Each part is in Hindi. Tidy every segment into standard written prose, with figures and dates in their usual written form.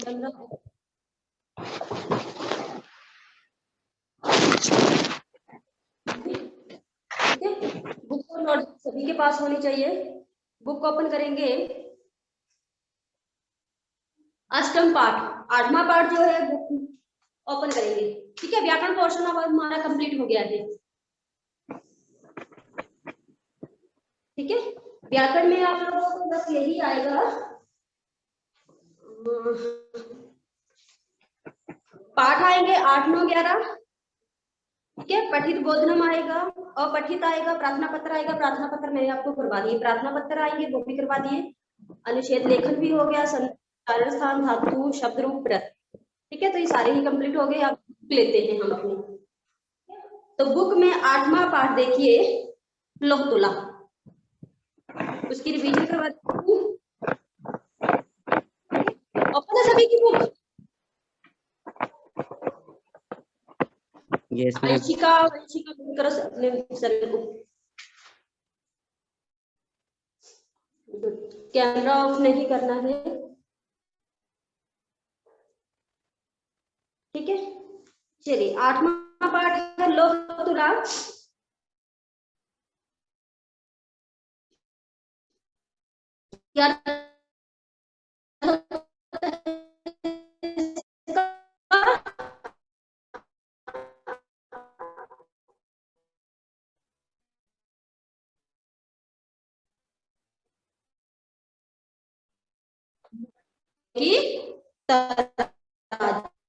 चल रहा है। ठीक है, बुक और नोटबुक सभी के पास होनी चाहिए। बुक ओपन करेंगे, अष्टम पाठ, 8वां पाठ जो है बुक ओपन करेंगे। ठीक है, व्याकरण पोर्शन अब हमारा कंप्लीट हो गया है। ठीक है, व्याकरण में आप लोगों को बस यही आएगा, पाठ आएंगे 8, 9, 11। ठीक है, पठित बोधनम आएगा, अपठित आएगा, प्रार्थना पत्र आएगा। प्रार्थना पत्र मैंने आपको करवा दिए, प्रार्थना पत्र आएंगे वो भी करवा दिए। अनुच्छेद लेखन भी हो गया, संचारण स्थान, धातु, शब्द रूप, प्रत्यय। ठीक है, तो ये सारे ही कंप्लीट हो गए। आप लेते हैं हम अपनी। तो बुक में 8वां पाठ देखिए, लोक तुला, उसकी रिवीजन करवा दूं। ओपन है सभी की बुक? Yes ma'am. वंशिका करो अपने सर को। कैमरा ऑफ नहीं करना है। ठीक है, चलिए 8वां पाठ है लोक तुला।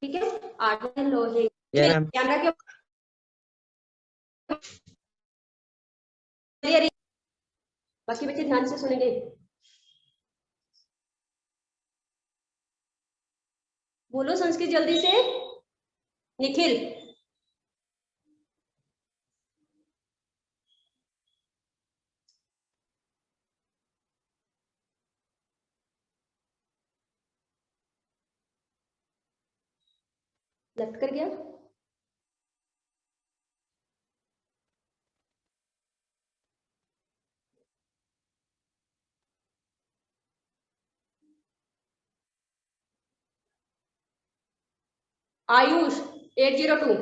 ठीक है, 8 लोहे कैमरा के बाकी बच्चे ध्यान से सुनेंगे। बोलो संस्कृत जल्दी से, निखिल। लेफ्ट कर गया। आयुष 802,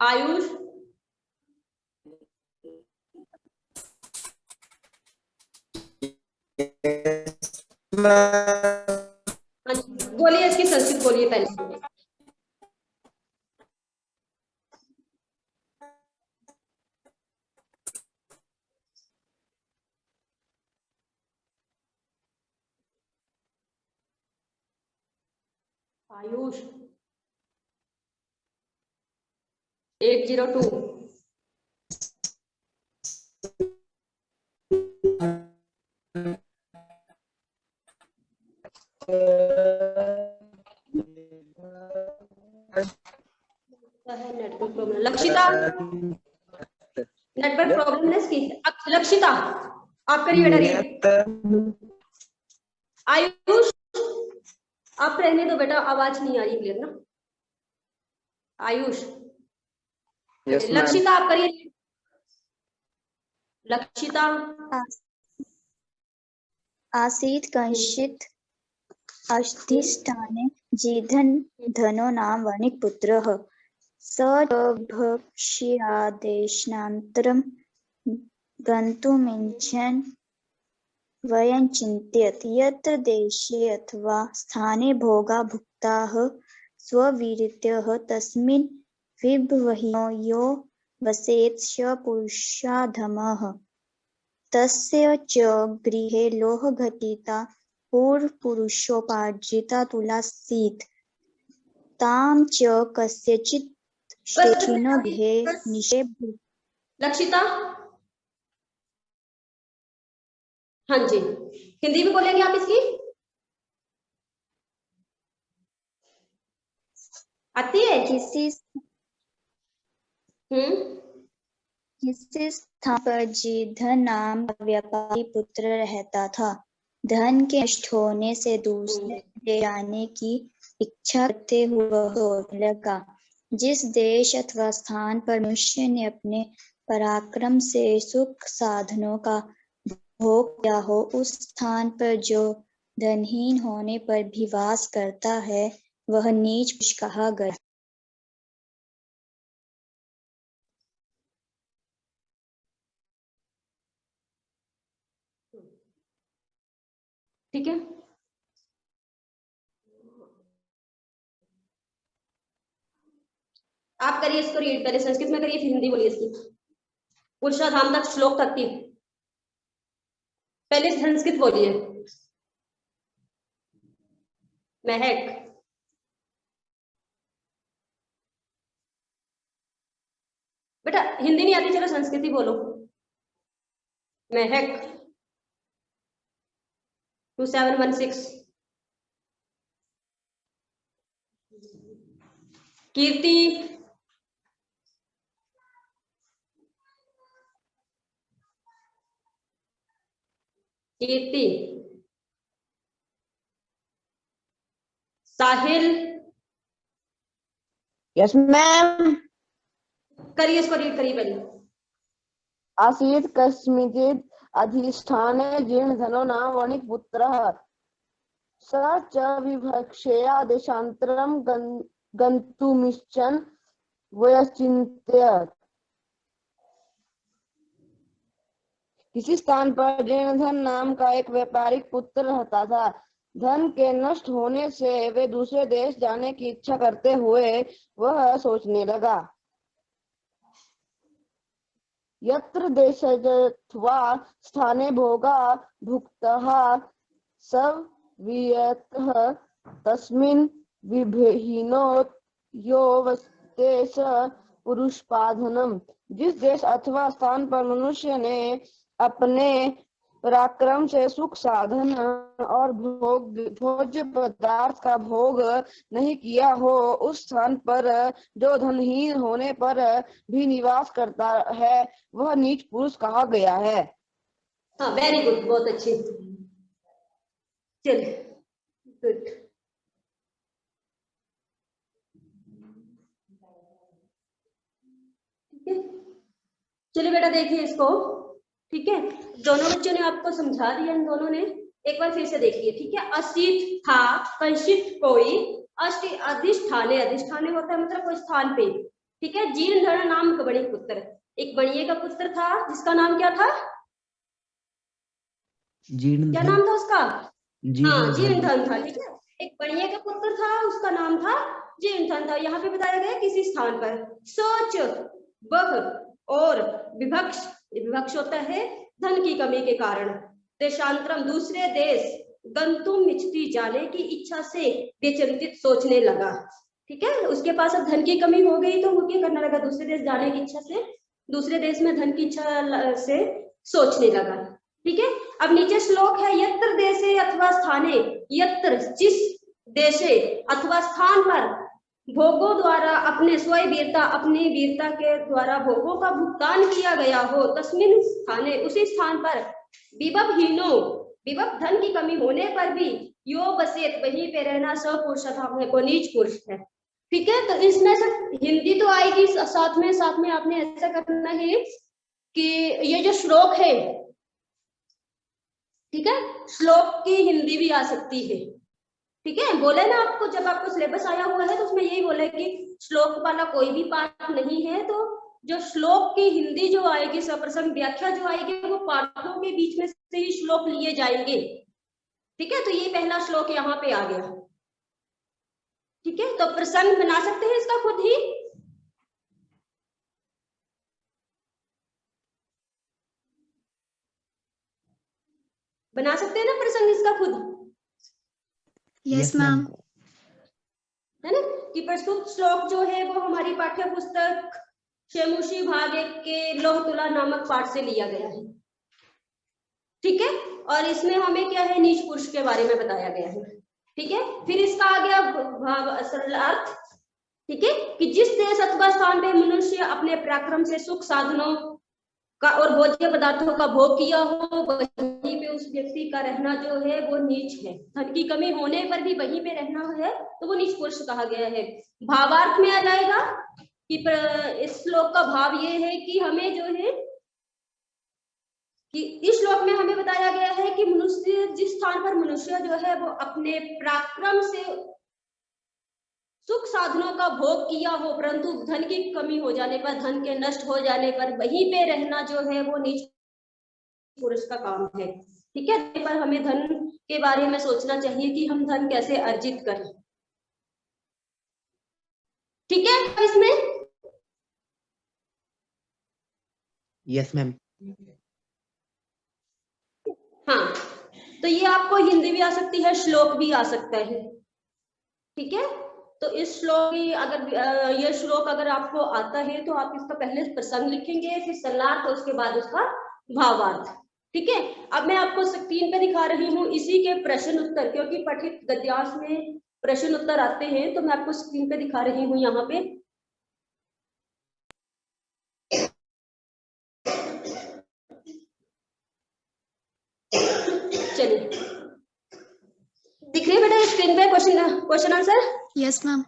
आयुष बोलिए, इसकी संस्कृत बोलिए पहले। Ayush 802, network problem. Lakshita network problem है इसकी। लक्षिता आप करिए बेटा। आयुष आप रहने दो बेटा, आवाज नहीं आ रही क्लियर ना। आयुष लक्षिता आप करिए। लक्षिता आसीत् कश्चित् अस्थिष्ठाने जीधन धनो नाम वणिक्पुत्रः स भक्ष्यादेशान्तरं गन्तुमिच्छन् वयञ्चिन्तयत् यत् देशे अथवा स्थाने भोगा भुक्ताः स्ववीर्यतः तस्मिन् विभवहिनो यो वसेत् स पुरुषाधमः तस्य च गृहे लोहघटिता पूर्वपुरुषोपार्जिता तुला स्थित तां च कस्यचित् श्रेष्ठिनो गृहे निक्षेप्य। लक्षिता हाँ जी, हिंदी में बोलेंगे आप इसकी? आती है? किसी स्थान पर जीधन नाम का व्यापारी पुत्र रहता था। धन के नष्ट होने से दूसरे देश जाने की इच्छा करते हुए वह सोचने लगा, जिस देश अथवा स्थान पर मनुष्य ने अपने पराक्रम से सुख साधनों का भोग किया हो, उस स्थान पर जो धनहीन होने पर भी वास करता है वह नीच पुरुष कहा गया। ठीक है, आप करिए इसको रीड, पहले संस्कृत में करिए फिर हिंदी बोलिए इसकी। पुरुषाधाम तक श्लोक तक की पहले संस्कृत बोलिए। महक, बेटा हिंदी नहीं आती, चलो संस्कृत ही बोलो। महक 2716। कीर्ति, कीर्ति, साहिल, यस मैम। करिए इसको रीड करिए पहले। आसीत् कस्मिंश्चित् अधिष्ठाने जीर्णधनो नाम वणिक्पुत्रः स च विभक्षया देशान्तरं गन्तुमिच्छन् वयश्चिन्तयत्। किसी स्थान पर जीर्णधन नाम का एक व्यापारिक पुत्र रहता था। धन के नष्ट होने से वे दूसरे देश जाने की इच्छा करते हुए वह सोचने लगा, यत्र देशजत्वा स्थाने भोगा भुक्तः सवियतः तस्मिन् विभिन्नो यो वसते स पुरुषपाधनम्। जिस देश अथवा स्थान पर मनुष्य ने अपने पराक्रम से सुख साधन और भोज्य पदार्थ का भोग नहीं किया हो, उस स्थान पर जो धनहीन होने पर भी निवास करता है वह नीच पुरुष कहा गया है। हाँ वेरी गुड, बहुत अच्छी, चलिए गुड। ठीक है, चलिए बेटा देखिए इसको। ठीक है, दोनों बच्चों ने आपको समझा दिया, इन दोनों ने, एक बार फिर से देखिए। ठीक है, असित था कंसित कोई, अधिष्ठाने, अधिष्ठाने होता है मतलब कोई स्थान पे। ठीक है, जीर्णधन नाम का बणिक पुत्र, एक बणिये का पुत्र था जिसका नाम क्या था, क्या नाम था उसका? हाँ जीर्णधन था। ठीक है, एक बणिये का पुत्र था, उसका नाम था जीर्णधन था। यहाँ पे बताया गया किसी स्थान पर। सोच वह और विभक्ष, विभक्ष होता है धन की कमी के कारण, देशांतरम दूसरे देश, गंतुम इच्छति जाने की इच्छा से विचिंतित सोचने लगा। ठीक है, उसके पास अब धन की कमी हो गई तो वो क्या करने लगा, दूसरे देश जाने की इच्छा से, दूसरे देश में धन की इच्छा से सोचने लगा। ठीक है, अब नीचे श्लोक है, यत्र देशे अथवा स्थाने, यत्र जिस देशे अथवा स्थान पर भोगों द्वारा अपने स्वयं वीरता, अपनी वीरता के द्वारा भोगों का भुगतान किया गया हो, तस्मिन स्थाने उसी स्थान पर, विभवहीनो, विभव धन की कमी होने पर भी, यो बसेत वहीं पे रहना, सपुरुषधाम है, को नीच पुरुष है। ठीक है, तो इसमें से हिंदी तो आएगी साथ में आपने ऐसा करना है कि ये जो श्लोक है, ठीक है, श्लोक की हिंदी भी आ सकती है। ठीक है, बोले ना आपको, जब आपको सिलेबस आया हुआ है तो उसमें यही बोले कि श्लोक वाला कोई भी पाठ नहीं है, तो जो श्लोक की हिंदी जो आएगी, सप्रसंग व्याख्या जो आएगी, वो पाठों के बीच में से ही श्लोक लिए जाएंगे। ठीक है, तो ये पहला श्लोक यहाँ पे आ गया। ठीक है, तो प्रसंग बना सकते हैं इसका खुद ही, बना सकते हैं ना प्रसंग इसका खुद? Yes ma'am. है ना, कि प्रस्तुत श्लोक जो है वो हमारी पाठ्य पुस्तक शेमुषी भाग 1 के लोह तुला नामक पाठ से लिया गया है। ठीक है, और इसमें हमें क्या है, नीच पुरुष के बारे में बताया गया है। ठीक है, फिर इसका आ गया भाव सरल अर्थ। ठीक है, कि जिस देश अथवा स्थान पे मनुष्य अपने पराक्रम से सुख साधनों का और भोज्य पदार्थों का भोग किया हो, वहीं पे उस व्यक्ति का रहना जो है वो नीच है। धन की कमी होने पर भी वहीं पे रहना है तो वो नीच पुरुष कहा गया है। भावार्थ में आ जाएगा कि इस श्लोक का भाव ये है कि हमें जो है कि इस श्लोक में हमें बताया गया है कि मनुष्य जिस स्थान पर मनुष्य जो है वो अपने पराक्रम से सुख साधनों का भोग किया हो, परंतु धन की कमी हो जाने पर, धन के नष्ट हो जाने पर वहीं पे रहना जो है वो नीच पुरुष का काम है। ठीक है, पर हमें धन के बारे में सोचना चाहिए कि हम धन कैसे अर्जित करें। ठीक है, अब इसमें यस मैम। हाँ, तो ये आपको हिंदी भी आ सकती है, श्लोक भी आ सकता है। ठीक है, तो इस श्लोक की अगर ये श्लोक अगर आपको आता है तो आप इसका पहले प्रसंग लिखेंगे, फिर सलार्थ, उसके बाद उसका भावार्थ। ठीक है, अब मैं आपको स्क्रीन पे दिखा रही हूँ इसी के प्रश्न उत्तर, क्योंकि पठित गद्यांश में प्रश्न उत्तर आते हैं, तो मैं आपको स्क्रीन पे दिखा रही हूँ यहाँ पे। चलिए, दिख रही है बेटा स्क्रीन पे question answer? Yes ma'am.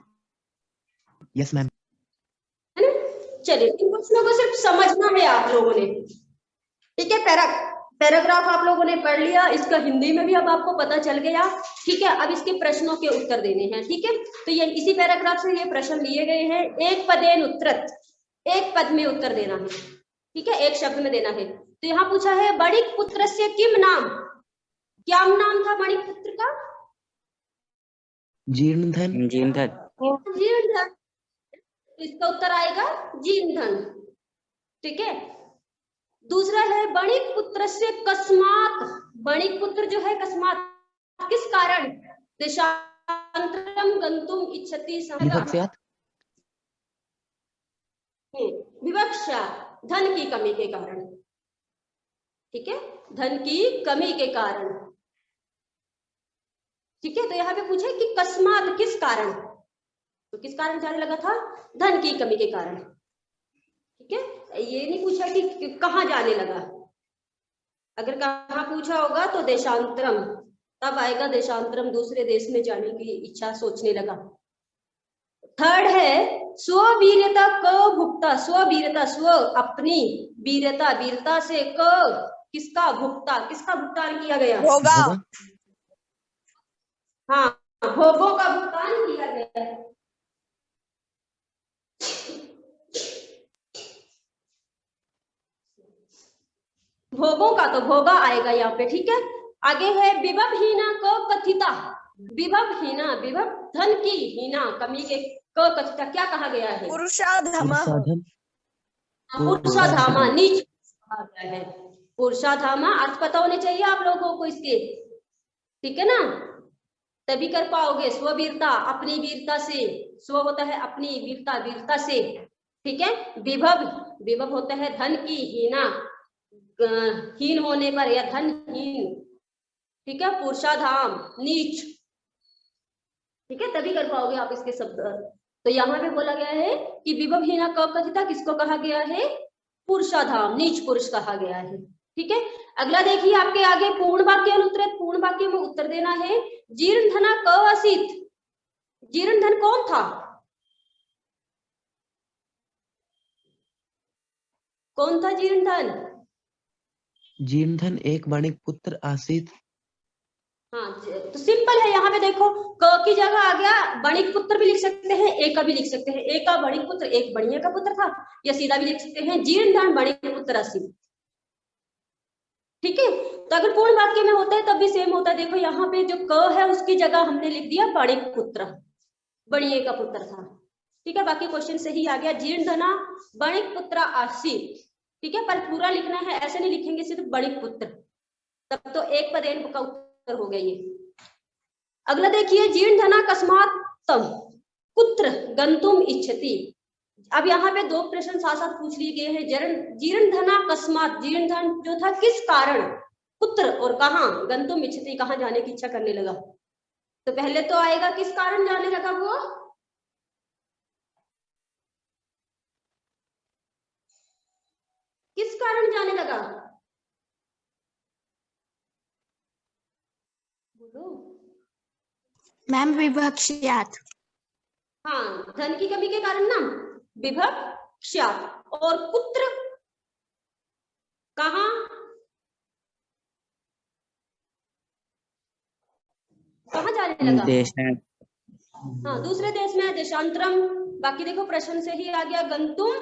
Yes ma'am. है ना? चलिए, इन क्वेश्चनों को सिर्फ समझना है आप लोगों ने। ठीक है, पैराग्राफ आप लोगों ने पढ़ लिया, इसका हिंदी में भी अब आपको पता चल गया। ठीक है, अब इसके प्रश्नों के उत्तर देने हैं। ठीक है, तो ये इसी पैराग्राफ से ये प्रश्न लिए गए हैं। एक पदेन उत्तरत, एक पद में उत्तर देना है। ठीक है, एक शब्द में देना है। तो यहाँ पूछा है बणिक पुत्र से किम नाम, क्या नाम था बणिक पुत्र का? जीर्णधन। जीर्णधन। जीर्णधन, इसका उत्तर आएगा जीर्णधन। ठीक है, दूसरा है बणिक पुत्र से कस्मात, बणिक पुत्र जो है कस्मात, किस कारण? देशांतरम गंतुम इच्छति विवक्षात। विवक्षा, धन की कमी के कारण। ठीक है, धन की कमी के कारण। ठीक है, तो यहाँ पे पूछे कि कस्मात, किस कारण, तो किस कारण जाने लगा था? धन की कमी के कारण। ठीक है, ये नहीं पूछा कि कहाँ जाने लगा। अगर कहाँ पूछा होगा तो देशांतरम, तब आएगा देशांतरम, दूसरे देश में जाने की इच्छा सोचने लगा। थर्ड है स्ववीरता क भुक्ता, स्ववीरता, स्व अपनी वीरता, वीरता से क किसका भुक्ता, किसका भुगतान किया गया? होगा। हाँ, भोगों का भुगतान किया गया। भोगों का तो भोगा आएगा यहाँ पे। ठीक है, आगे है विभवहीना क कथिता, विभवहीना, विभव धन की, हीना कमी के, क कथिता क्या कहा गया है? पुरुषाधमा। पुरुषाधामा, नीच कहा गया है। पुरुषाधामा अर्थ पता होने चाहिए आप लोगों को इसके। ठीक है ना, तभी कर पाओगे। स्ववीरता, अपनी वीरता से, स्व होता है अपनी, वीरता वीरता से। ठीक है, विभव, विभव होता है धन की, हीना हीन होने पर या धनहीन। ठीक है, पुरुषाधाम नीच। ठीक है, तभी कर पाओगे आप इसके शब्द। तो यहाँ पे बोला गया है कि विभवहीना क कथिता किसको कहा गया है? पुरुषाधाम, नीच पुरुष कहा गया है। ठीक है, अगला देखिए आपके आगे पूर्ण वाक्य अनुत्तरित, पूर्ण वाक्य में उत्तर देना है। जीर्ण धना क आसीत, जीर्ण धन कौन था? कौन था जीर्ण धन? जीर्णधन एक बणिक पुत्र आसीत। हाँ, तो सिंपल है। यहाँ पे देखो, क की जगह आ गया, बणिक पुत्र भी लिख सकते हैं, एक का भी लिख सकते हैं। एक का बणिक पुत्र, एक बणिया का पुत्र था, या सीधा भी लिख सकते हैं जीर्ण धन बणिक पुत्र आसीत। ठीक है, तो अगर पूर्ण वाक्य में होता है तब भी सेम होता है। देखो यहाँ पे जो क है उसकी जगह हमने लिख दिया बणिक पुत्र, बणिये का पुत्र था। ठीक है, बाकी क्वेश्चन सही आ गया, जीर्ण धना बणिक पुत्र आसीत। ठीक है, पर पूरा लिखना है, ऐसे नहीं लिखेंगे सिर्फ बणिक पुत्र, तब तो एक पदेन का उत्तर हो गया ये। अगला देखिए, जीर्ण धना कस्मात कुत्र गंतुम इच्छति। अब यहाँ पे दो प्रश्न साथ साथ पूछ लिए गए हैं। जीर्ण धना कस्मात, जीर्ण धन जो था किस कारण, कुत्र और कहाँ, गंतुम इच्छति कहाँ जाने की इच्छा करने लगा। तो पहले तो आएगा किस कारण जाने लगा वो, किस कारण जाने लगा, बोलो। मैम विवक्षात। हाँ, धन की कमी के कारण ना, विभव क्षात। और पुत्र कहाँ, आने लगा? देशांत हाँ, दूसरे देश में देशांतरम। बाकी देखो प्रश्न से ही आ गया, गंतुम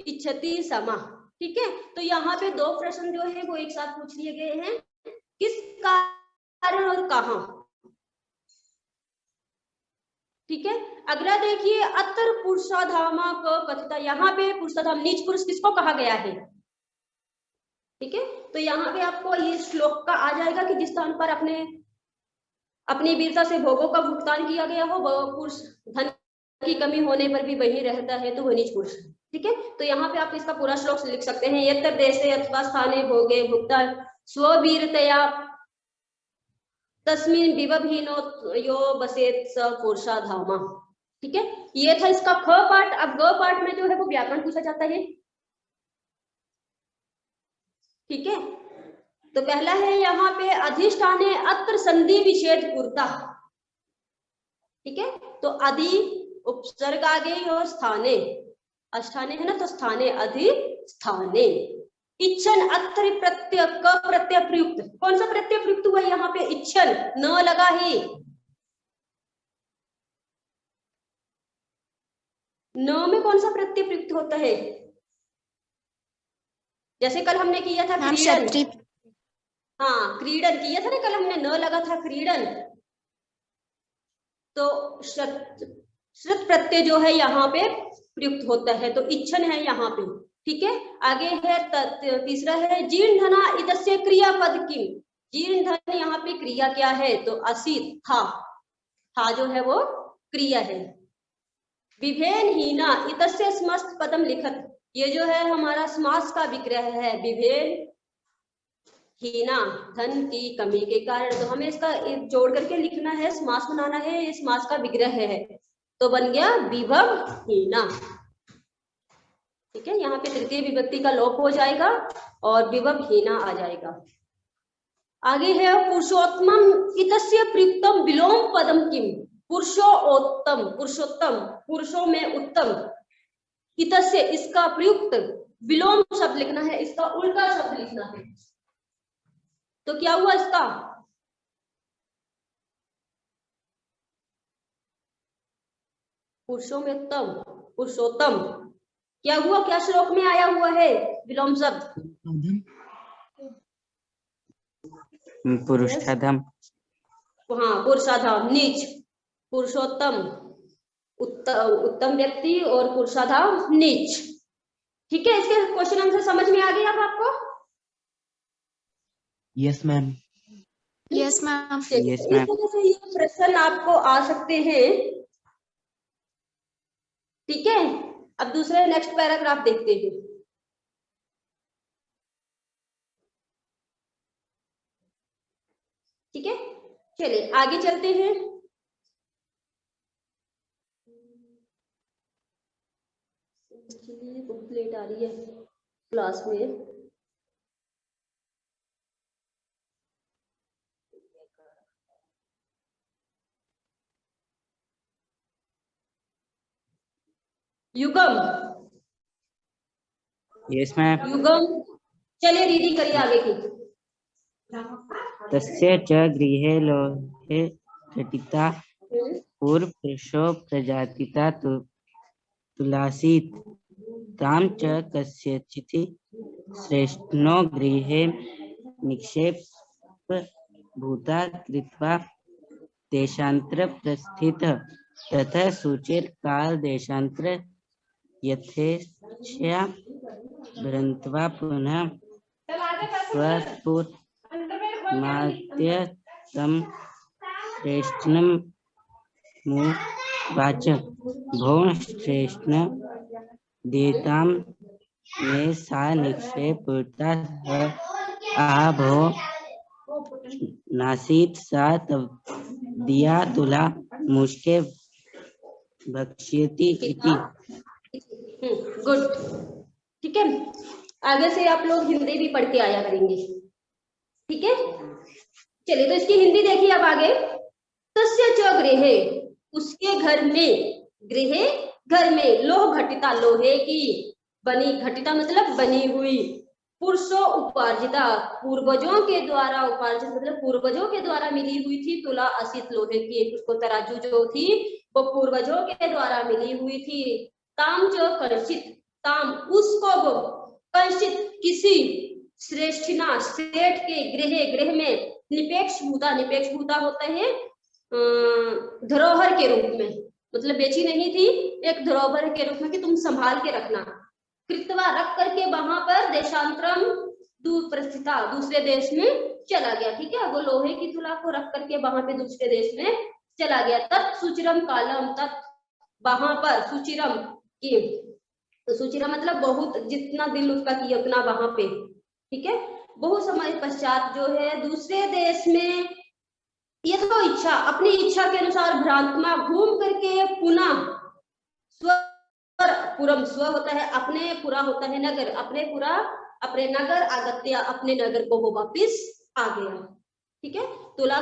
इच्छति समा। ठीक है, तो यहाँ पे दो प्रश्न जो है वो एक साथ पूछ लिए गए हैं, किस कारण और कहाँ। ठीक है, अगला देखिए, अत्र पुरुषाधामा को कथिता। यहाँ पे पुरुषाधाम नीच पुरुष किसको कहा गया है? ठीक है, तो यहाँ पे आपको ये श्लोक का आ जाएगा कि जिस स्थान पर अपनी वीरता से भोगों का भुगतान किया गया हो, वह पुरुष धन की कमी होने पर भी वही रहता है, तो वह नीच पुरुष। ठीक है, तो यहाँ पे आप इसका पूरा श्लोक लिख सकते हैं, यत्र देशे अथवा स्थाने भोगे भुक्ता स्ववीरतया तस्मिन् विवभीनो यो बसेत स पुरुषाधामा। ठीक है, ये था इसका ख पार्ट। अब ग पार्ट में जो है वो व्याकरण पूछा जाता है। ठीक है, तो पहला है यहाँ पे अधिष्ठाने अत्र संधि विच्छेद पूर्ता। ठीक है, तो अधि उपसर्ग आ गई और स्थाने, अस्थाने है ना, तो स्थाने अधिष्ठाने। इच्छन अत्र प्रत्यय क प्रत्यय प्रयुक्त। कौन सा प्रत्यय प्रयुक्त हुआ यहाँ पे? इच्छन, न लगा ही, न में कौन सा प्रत्यय प्रयुक्त होता है? जैसे कल हमने किया था क्रीडन। हाँ, क्रीडन किया था ना कल हमने, न लगा था क्रीडन, तो श्रुत प्रत्यय जो है यहाँ पे प्रयुक्त होता है, तो इच्छन है यहाँ पे। ठीक है, आगे है तीसरा है जीर्ण धना इदस्य क्रियापद किम। जीर्ण धन यहाँ पे क्रिया क्या है? तो असित था, था जो है वो क्रिया है। विभेन हीना इतस्य समस्त पदम लिखत। ये जो है हमारा समास का विग्रह है, विभेन हीना, धन की कमी के कारण। तो हमें इसका जोड़ करके लिखना है, समास बनाना है, ये समास का विग्रह है, तो बन गया विभव हीना। ठीक है, यहाँ पे तृतीय विभक्ति का लोप हो जाएगा और विभव हीना आ जाएगा। आगे है पुरुषोत्तम इतस्य प्रयुक्तम विलोम पदम किम। पुरुषोत्तम, पुरुषोत्तम, पुरुषों में उत्तम, इतस्य इसका प्रयुक्त विलोम शब्द लिखना है, इसका उल्टा शब्द लिखना है। तो क्या हुआ इसका? पुरुषों में उत्तम, पुरुषोत्तम, क्या हुआ? क्या श्लोक में आया हुआ है विलोम शब्द? पुरुषाधम। हाँ, पुरुषाधम नीच, पुरुषोत्तम उत्तम व्यक्ति और पुरुषाधम नीच। ठीक है, इसके क्वेश्चन आंसर समझ में आ गया अब आपको? Yes ma'am. Yes ma'am. Yes इस मैम। तरह से ये प्रश्न आपको आ सकते हैं। ठीक है, अब दूसरे नेक्स्ट पैराग्राफ देखते हैं। ठीक है, चलिए आगे चलते हैं। बुकलेट आ रही है क्लास में। युगम, यस मैम। युगम, चलिए रीडिंग करिए आगे की। तस्य च गृहे लोहे घटिता पूर्वपुरुषो प्रजातिता तुलासीत् तां च कस्यचित् श्रेष्ठनो गृहे निक्षेप भूता कृत्वा देशांतर प्रस्थितः ततः सूचिर काल देशांतर यथेच्छया भ्रंत्वा पुनः स्वपुर मात्य तम श्रेष्ठनम मुवाच भो श्रेष्ठन देताम में सा निक्षेपता आ भो नासीत सा तव दिया तुला मुष्के भक्ष्यति इति। गुड। ठीक है, आगे से आप लोग हिंदी भी पढ़ के आया करेंगे। ठीक है, चलिए तो इसकी हिंदी देखिए अब आगे। तस्य च गृहे, उसके घर में, गृहे घर में, लोह घटिता, लोहे की बनी, घटिता मतलब बनी हुई, पुरुषों उपार्जिता, पूर्वजों के द्वारा उपार्जित मतलब पूर्वजों के द्वारा मिली हुई थी तुला असित लोहे की, उसको तराजू जो थी वो पूर्वजों के द्वारा मिली हुई थी। ताम जो कलशित, ताम उसको वो कलशित किसी श्रेष्ठिना श्रेष्ठ के गृह में निपेक्ष भूता होता है धरोहर के रूप में, मतलब बेची नहीं थी, एक धरोहर के रूप में कि तुम संभाल के रखना। कृतवा रख करके वहां पर देशांतरम प्रस्थिता दूसरे देश में चला गया, ठीक है, वो लोहे की तुला को रख करके वहां पे दूसरे देश में चला गया। तत् सुचिरम कालम, तत् वहां पर सुचिरम की, तो सुचिरम मतलब बहुत, जितना दिल उसका किया उतना वहां पे, ठीक है। बहुत समय पश्चात जो है दूसरे देश में ये तो इच्छा, अपनी इच्छा के अनुसार भ्रांतमा घूम करके पुनः पुरम, स्व होता है अपने, पूरा होता है नगर, अपने नगर आगत्या, अपने नगर को वो वापिस आ गया, ठीक है। तुला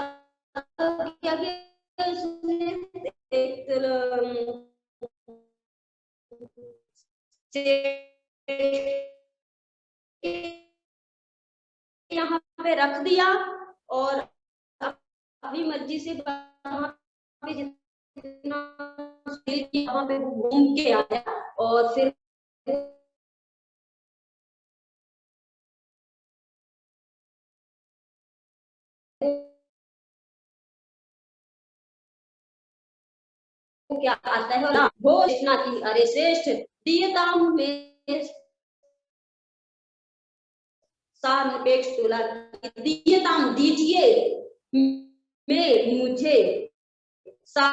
किया गया यहाँ पे रख दिया और अपनी मर्जी से वहां पे जितना वहां पे घूम के आया और फिर क्या आता है ना, घोषणा की, अरे श्रेष्ठ दीयताम में सापेक्ष तुला, दीयताम दीजिए में मुझे सा